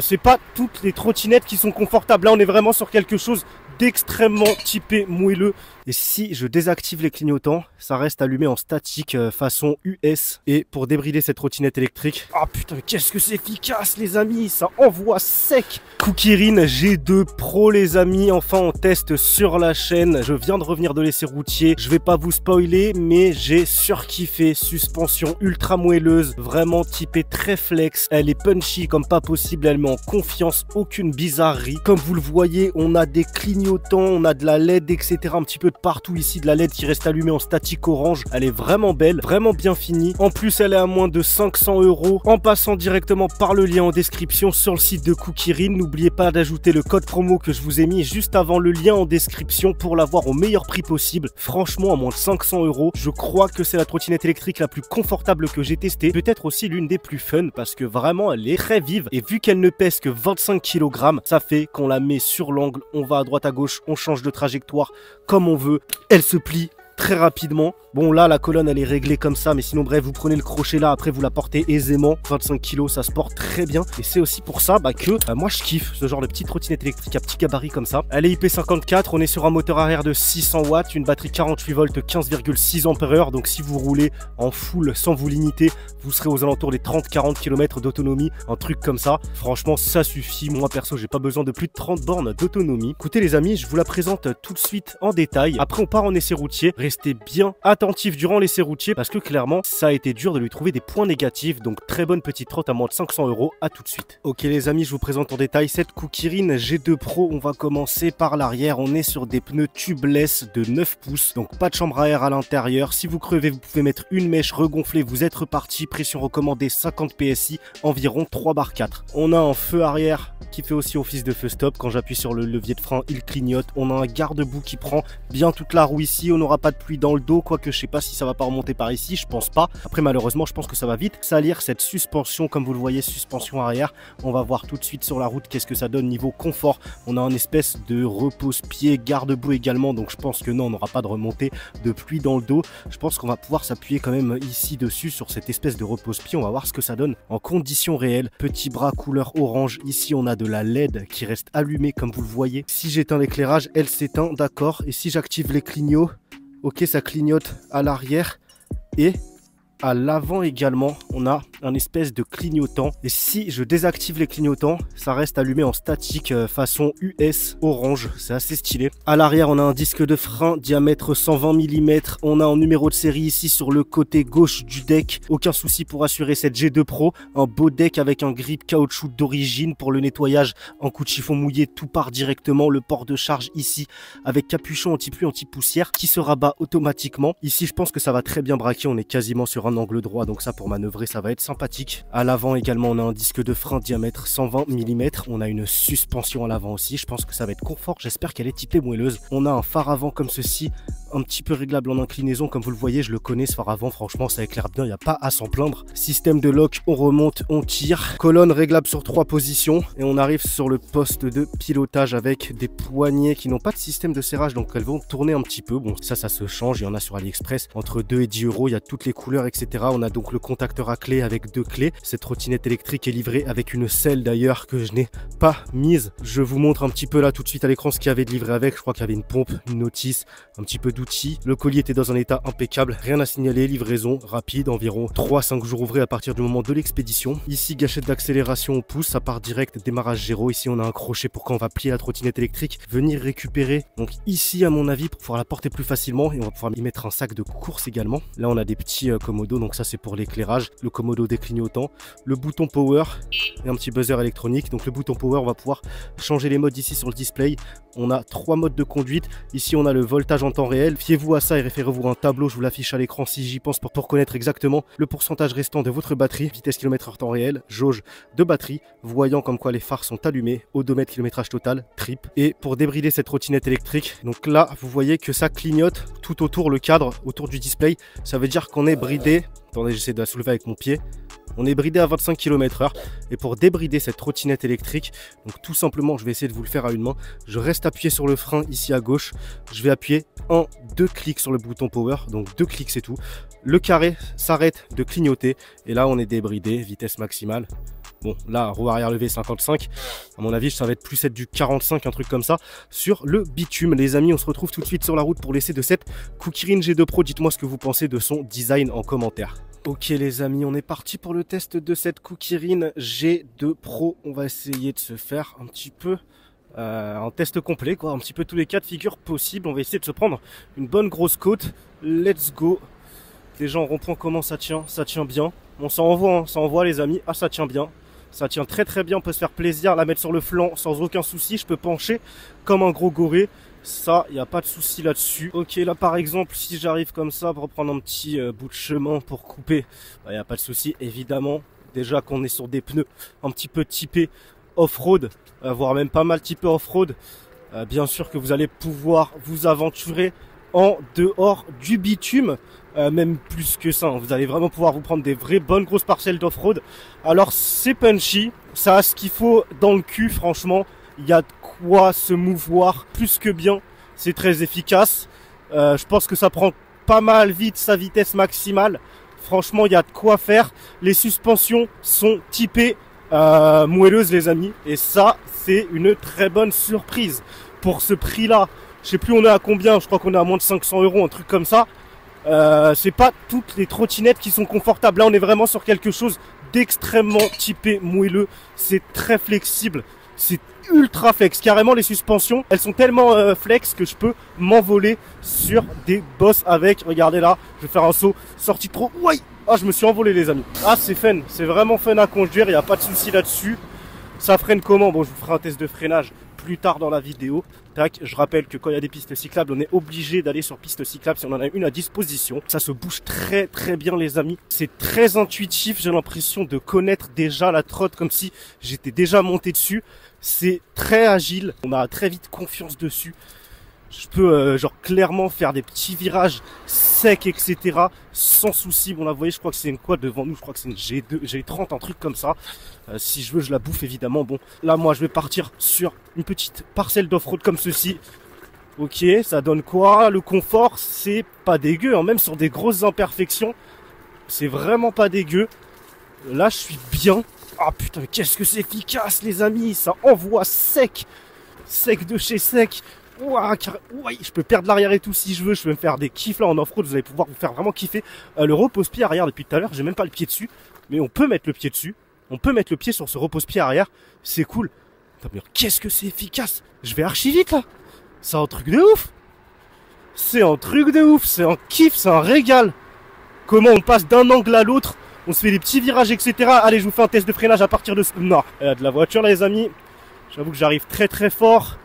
C'est pas toutes les trottinettes qui sont confortables. Là, on est vraiment sur quelque chose d'extrêmement typé moelleux. Et si je désactive les clignotants, ça reste allumé en statique façon US. Et pour débrider cette trottinette électrique, ah putain, qu'est-ce que c'est efficace les amis, ça envoie sec. Kukirin G2 Pro les amis, enfin on teste sur la chaîne. Je viens de revenir de l'essai routier, je vais pas vous spoiler, mais j'ai surkiffé. Suspension ultra moelleuse, vraiment typée très flex. Elle est punchy comme pas possible, elle met en confiance, aucune bizarrerie. Comme vous le voyez, on a des clignotants, on a de la LED, etc. Un petit peu de partout ici, de la LED qui reste allumée en statique orange. Elle est vraiment belle, vraiment bien finie. En plus, elle est à moins de 500 € en passant directement par le lien en description sur le site de Kukirin. N'oubliez pas d'ajouter le code promo que je vous ai mis juste avant le lien en description pour l'avoir au meilleur prix possible. Franchement, à moins de 500 €, je crois que c'est la trottinette électrique la plus confortable que j'ai testée. Peut-être aussi l'une des plus fun parce que vraiment, elle est très vive. Et vu qu'elle ne pèse que 25 kg, ça fait qu'on la met sur l'angle, on va à droite à gauche, on change de trajectoire comme on veut. Elle se plie très rapidement. Bon là la colonne elle est réglée comme ça, mais sinon bref, vous prenez le crochet là, après vous la portez aisément. 25 kg, ça se porte très bien. Et c'est aussi pour ça que moi je kiffe ce genre de petite trottinette électrique à petit gabarit comme ça. Elle est IP54, on est sur un moteur arrière de 600 watts, une batterie 48 volts, 15,6 ampères. Donc si vous roulez en full sans vous limiter, vous serez aux alentours des 30-40 km d'autonomie, un truc comme ça. Franchement ça suffit, moi perso j'ai pas besoin de plus de 30 bornes d'autonomie. Écoutez les amis, je vous la présente tout de suite en détail. Après on part en essai routier, restez bien attentifs durant l'essai routier parce que clairement ça a été dur de lui trouver des points négatifs. Donc très bonne petite trotte à moins de 500 €, à tout de suite. Ok les amis, je vous présente en détail cette Kukirin G2 Pro. On va commencer par l'arrière, on est sur des pneus tubeless de 9 pouces, donc pas de chambre à air à l'intérieur. Si vous crevez, vous pouvez mettre une mèche regonflée, vous êtes reparti. Pression recommandée 50 PSI, environ 3 bar 4. On a un feu arrière qui fait aussi office de feu stop. Quand j'appuie sur le levier de frein, il clignote. On a un garde-boue qui prend bien toute la roue ici. On n'aura pas de pluie dans le dos, quoique je sais pas si ça va pas remonter par ici, je pense pas. Après malheureusement je pense que ça va vite salir cette suspension, comme vous le voyez, suspension arrière. On va voir tout de suite sur la route qu'est-ce que ça donne niveau confort. On a un espèce de repose-pied, garde-boue également, donc je pense que non, on n'aura pas de remontée de pluie dans le dos. Je pense qu'on va pouvoir s'appuyer quand même ici dessus sur cette espèce de repose-pied. On va voir ce que ça donne en conditions réelles. Petit bras couleur orange, ici on a de la LED qui reste allumée comme vous le voyez. Si j'éteins l'éclairage, elle s'éteint, d'accord. Et si j'active les clignots, ok, ça clignote à l'arrière et à l'avant également, on a un espèce de clignotant. Et si je désactive les clignotants, ça reste allumé en statique façon US orange. C'est assez stylé. À l'arrière, on a un disque de frein diamètre 120 mm. On a un numéro de série ici sur le côté gauche du deck. Aucun souci pour assurer cette G2 Pro. Un beau deck avec un grip caoutchouc d'origine pour le nettoyage. En coup de chiffon mouillé, tout part directement. Le port de charge ici avec capuchon anti-pluie, anti-poussière qui se rabat automatiquement. Ici, je pense que ça va très bien braquer. On est quasiment sur un angle droit, donc ça pour manœuvrer ça va être sympathique. À l'avant également on a un disque de frein diamètre 120 mm. On a une suspension à l'avant aussi, je pense que ça va être confort, j'espère qu'elle est typée moelleuse. On a un phare avant comme ceci, un petit peu réglable en inclinaison, comme vous le voyez, je le connais ce phare avant, franchement ça éclaire bien, il n'y a pas à s'en plaindre. Système de lock, on remonte, on tire. Colonne réglable sur 3 positions et on arrive sur le poste de pilotage avec des poignées qui n'ont pas de système de serrage, donc elles vont tourner un petit peu. Bon ça se change, il y en a sur AliExpress entre 2 et 10 €, il y a toutes les couleurs etc. On a donc le contacteur à clé avec 2 clés. Cette trottinette électrique est livrée avec une selle d'ailleurs que je n'ai pas mise. Je vous montre un petit peu là tout de suite à l'écran ce qu'il y avait de livré avec. Je crois qu'il y avait une pompe, une notice, un petit peu d'outils. Le colis était dans un état impeccable, rien à signaler. Livraison rapide, environ 3-5 jours ouvrés à partir du moment de l'expédition. Ici gâchette d'accélération au pouce, ça part direct, démarrage 0. Ici on a un crochet pour quand on va plier la trottinette électrique, venir récupérer. Donc ici à mon avis pour pouvoir la porter plus facilement, et on va pouvoir y mettre un sac de course également. Là on a des petits commodos, donc ça c'est pour l'éclairage, le commodo des clignotants, le bouton power et un petit buzzer électronique. Donc le bouton power, on va pouvoir changer les modes ici sur le display. On a 3 modes de conduite. Ici on a le voltage en temps réel. Fiez-vous à ça et référez-vous à un tableau, je vous l'affiche à l'écran si j'y pense pour connaître exactement le pourcentage restant de votre batterie. Vitesse km/h temps réel, jauge de batterie, voyant comme quoi les phares sont allumés, odomètre kilométrage total, trip. Et pour débrider cette trottinette électrique, donc là vous voyez que ça clignote tout autour, le cadre autour du display, ça veut dire qu'on est bridé. Attendez, j'essaie de la soulever avec mon pied. On est bridé à 25 km/h. Et pour débrider cette trottinette électrique, donc tout simplement, je vais essayer de vous le faire à une main. Je reste appuyé sur le frein ici à gauche. Je vais appuyer 1-2 clics sur le bouton power. Donc 2 clics, c'est tout. Le carré s'arrête de clignoter. Et là, on est débridé, vitesse maximale. Bon, là, roue arrière levée 55. À mon avis, ça va être plus être du 45, un truc comme ça, sur le bitume. Les amis, on se retrouve tout de suite sur la route pour l'essai de cette Kukirin G2 Pro. Dites-moi ce que vous pensez de son design en commentaire. Ok les amis, on est parti pour le test de cette Kukirin G2 Pro. On va essayer de se faire un petit peu un test complet, quoi, un petit peu tous les cas de figure possibles. On va essayer de se prendre une bonne grosse côte. Let's go. Déjà en rond-point, comment ça tient bien. On s'en envoie, hein, ça envoie les amis. Ah, ça tient bien. Ça tient très très bien, on peut se faire plaisir, la mettre sur le flanc sans aucun souci. Je peux pencher comme un gros goré. Ça, il n'y a pas de souci là-dessus. Ok, là par exemple, si j'arrive comme ça pour prendre un petit bout de chemin pour couper, il n'y a pas de souci, évidemment. Déjà qu'on est sur des pneus un petit peu typés off-road, voire même pas mal typés off-road, bien sûr que vous allez pouvoir vous aventurer en dehors du bitume. Même plus que ça, hein. Vous allez vraiment pouvoir vous prendre des vraies bonnes grosses parcelles d'off-road. Alors c'est punchy, ça a ce qu'il faut dans le cul, franchement. Il y a de quoi se mouvoir plus que bien, c'est très efficace. Je pense que ça prend pas mal vite sa vitesse maximale. Franchement, il y a de quoi faire. Les suspensions sont typées moelleuses les amis. Et ça, c'est une très bonne surprise. Pour ce prix-là, je sais plus on est à combien, je crois qu'on est à moins de 500 €, un truc comme ça. C'est pas toutes les trottinettes qui sont confortables. Là on est vraiment sur quelque chose d'extrêmement typé moelleux. C'est très flexible, c'est ultra flex. Carrément les suspensions, elles sont tellement flex que je peux m'envoler sur des bosses avec. Regardez là, je vais faire un saut, sortie trop. Ouais. Ah, je me suis envolé les amis. Ah, c'est fun, c'est vraiment fun à conduire, il n'y a pas de souci là-dessus. Ça freine comment? Bon, je vous ferai un test de freinage plus tard dans la vidéo. Tac, je rappelle que quand il y a des pistes cyclables, on est obligé d'aller sur piste cyclable si on en a une à disposition. Ça se bouge très très bien les amis. C'est très intuitif, j'ai l'impression de connaître déjà la trotte comme si j'étais déjà monté dessus. C'est très agile, on a très vite confiance dessus. Je peux genre clairement faire des petits virages secs, etc. sans souci. Bon là vous voyez, je crois que c'est une quoi devant nous, je crois que c'est une G2, G30, un truc comme ça. Si je veux je la bouffe évidemment. Bon là moi je vais partir sur une petite parcelle d'off-road comme ceci. Ok, ça donne quoi? Le confort c'est pas dégueu, hein. Même sur des grosses imperfections, c'est vraiment pas dégueu. Là je suis bien. Ah putain, qu'est-ce que c'est efficace les amis. Ça envoie sec. Sec de chez sec. Ouah, ouais, je peux perdre l'arrière et tout si je veux. Je peux me faire des kiffs là en off-road. Vous allez pouvoir vous faire vraiment kiffer. Le repose-pied arrière depuis tout à l'heure, j'ai même pas le pied dessus. Mais on peut mettre le pied dessus. On peut mettre le pied sur ce repose-pied arrière. C'est cool. Qu'est-ce que c'est efficace. Je vais archi vite là. C'est un truc de ouf. C'est un truc de ouf. C'est un kiff, c'est un régal. Comment on passe d'un angle à l'autre. On se fait des petits virages, etc. Allez, je vous fais un test de freinage à partir de ce... Non, de la voiture là les amis. J'avoue que j'arrive très très fort.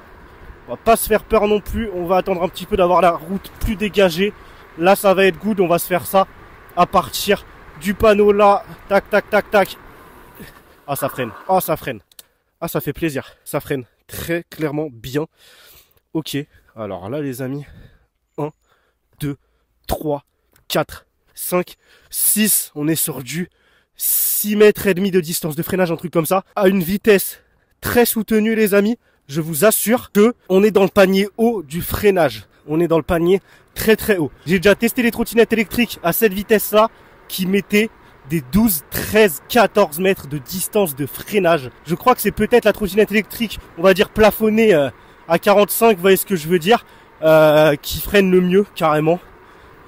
On va pas se faire peur non plus. On va attendre un petit peu d'avoir la route plus dégagée. Là, ça va être good. On va se faire ça à partir du panneau là. Tac, tac, tac, tac. Ah, ça freine. Ah, ça freine. Ah, ça fait plaisir. Ça freine très clairement bien. Ok. Alors là, les amis. 1, 2, 3, 4, 5, 6. On est sur du 6 mètres et demi de distance de freinage, un truc comme ça. À une vitesse très soutenue, les amis. Je vous assure que on est dans le panier haut du freinage. On est dans le panier très très haut. J'ai déjà testé les trottinettes électriques à cette vitesse-là qui mettaient des 12, 13, 14 mètres de distance de freinage. Je crois que c'est peut-être la trottinette électrique, on va dire plafonnée à 45, vous voyez ce que je veux dire, qui freine le mieux carrément.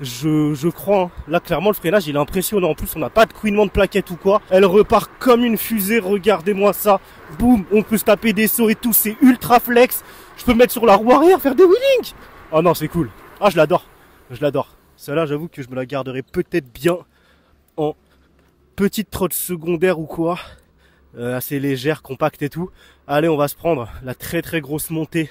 Je crois, hein. Là clairement le freinage il est impressionnant. En plus on n'a pas de couinement de plaquette ou quoi. Elle repart comme une fusée, regardez-moi ça. Boum, on peut se taper des sauts et tout, c'est ultra flex. Je peux me mettre sur la roue arrière, faire des wheelings. Oh non c'est cool. Ah je l'adore, je l'adore. Celle-là j'avoue que je me la garderai peut-être bien en petite trotte secondaire ou quoi. Assez légère, compacte et tout. Allez, on va se prendre la très très grosse montée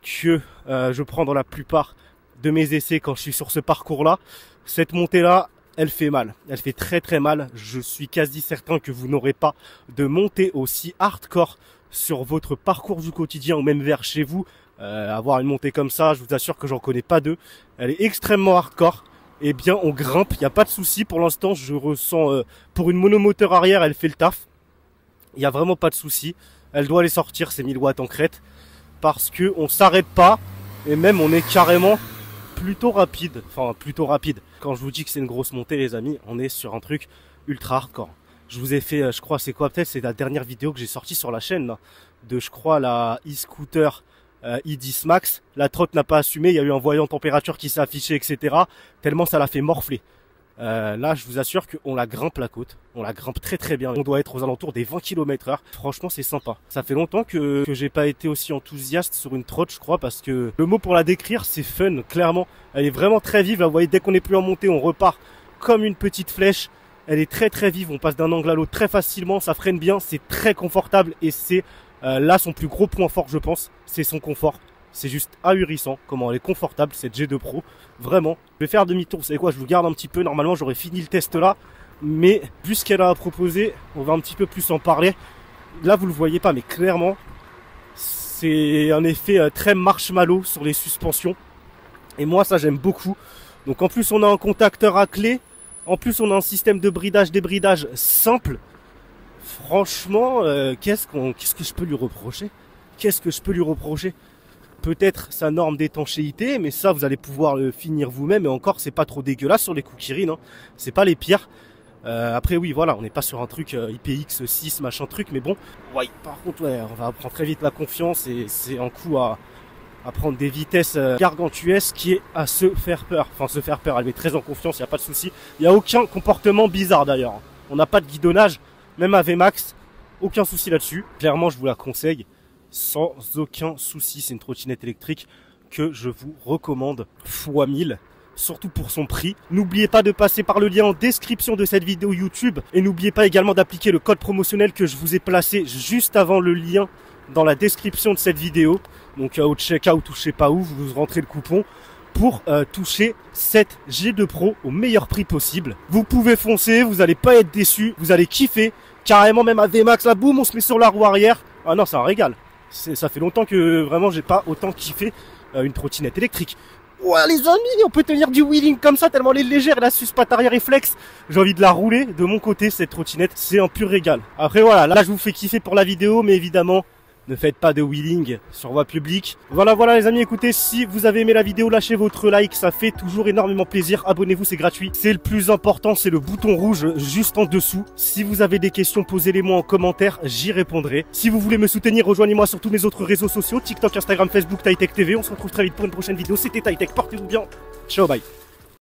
que je prends dans la plupart de mes essais quand je suis sur ce parcours là. Cette montée là elle fait mal, elle fait très très mal. Je suis quasi certain que vous n'aurez pas de montée aussi hardcore sur votre parcours du quotidien ou même vers chez vous. Avoir une montée comme ça, je vous assure que j'en connais pas deux. Elle est extrêmement hardcore. Eh bien on grimpe, il n'y a pas de souci. Pour l'instant je ressens pour une monomoteur arrière elle fait le taf. Il n'y a vraiment pas de souci. Elle doit aller sortir ces 1000 watts en crête parce que on s'arrête pas et même on est carrément plutôt rapide. Enfin plutôt rapide. Quand je vous dis que c'est une grosse montée les amis, on est sur un truc ultra hardcore. Je vous ai fait, je crois, c'est quoi peut-être, c'est la dernière vidéo que j'ai sortie sur la chaîne, là, de, je crois, la e-scooter i10 Max. La trotte n'a pas assumé, il y a eu un voyant température qui s'est affiché, etc. Tellement ça l'a fait morfler. Là, je vous assure qu'on la grimpe la côte. On la grimpe très très bien. On doit être aux alentours des 20 km/h. Franchement, c'est sympa. Ça fait longtemps que j'ai pas été aussi enthousiaste sur une trotte, je crois, parce que le mot pour la décrire, c'est fun, clairement. Elle est vraiment très vive. Là, vous voyez, dès qu'on est plus en montée, on repart comme une petite flèche. Elle est très très vive. On passe d'un angle à l'autre très facilement. Ça freine bien. C'est très confortable et c'est là son plus gros point fort, je pense. C'est son confort. C'est juste ahurissant comment elle est confortable cette G2 Pro, vraiment. Je vais faire demi-tour, vous savez quoi, je vous garde un petit peu, normalement j'aurais fini le test là, mais vu ce qu'elle a à proposer, on va un petit peu plus en parler. Là vous le voyez pas, mais clairement, c'est un effet très marshmallow sur les suspensions, et moi ça j'aime beaucoup. Donc en plus on a un contacteur à clé, en plus on a un système de bridage-débridage simple. Franchement, qu'est-ce que je peux lui reprocher? Qu'est-ce que je peux lui reprocher? Peut-être sa norme d'étanchéité, mais ça vous allez pouvoir le finir vous-même, et encore c'est pas trop dégueulasse sur les Kukirin, hein. C'est pas les pires. Après oui voilà, on n'est pas sur un truc IPX6 machin truc, mais bon, ouais, par contre ouais, on va prendre très vite la confiance, et c'est un coup à prendre des vitesses gargantuesques qui est à se faire peur. Enfin se faire peur, elle met très en confiance, il n'y a pas de souci. Il n'y a aucun comportement bizarre d'ailleurs. On n'a pas de guidonnage, même à VMAX, aucun souci là-dessus. Clairement je vous la conseille. Sans aucun souci, c'est une trottinette électrique que je vous recommande fois 1000, surtout pour son prix. N'oubliez pas de passer par le lien en description de cette vidéo YouTube et n'oubliez pas également d'appliquer le code promotionnel que je vous ai placé juste avant le lien dans la description de cette vidéo. Donc au checkout ou je sais pas où, vous rentrez le coupon pour toucher cette G2 Pro au meilleur prix possible. Vous pouvez foncer, vous n'allez pas être déçus, vous allez kiffer. Carrément même à VMAX, là boum, on se met sur la roue arrière. Ah non, c'est un régal. Ça fait longtemps que vraiment j'ai pas autant kiffé une trottinette électrique. Ouais les amis, on peut tenir du wheeling comme ça tellement elle est légère, elle a suspension arrière et flex. J'ai envie de la rouler de mon côté cette trottinette, c'est un pur régal. Après voilà, là je vous fais kiffer pour la vidéo, mais évidemment ne faites pas de wheeling sur voie publique. Voilà les amis, écoutez, si vous avez aimé la vidéo, lâchez votre like, ça fait toujours énormément plaisir. Abonnez-vous, c'est gratuit. C'est le plus important, c'est le bouton rouge juste en dessous. Si vous avez des questions, posez-les-moi en commentaire, j'y répondrai. Si vous voulez me soutenir, rejoignez-moi sur tous mes autres réseaux sociaux, TikTok, Instagram, Facebook, TyTech TV. On se retrouve très vite pour une prochaine vidéo. C'était TyTech, portez-vous bien. Ciao, bye.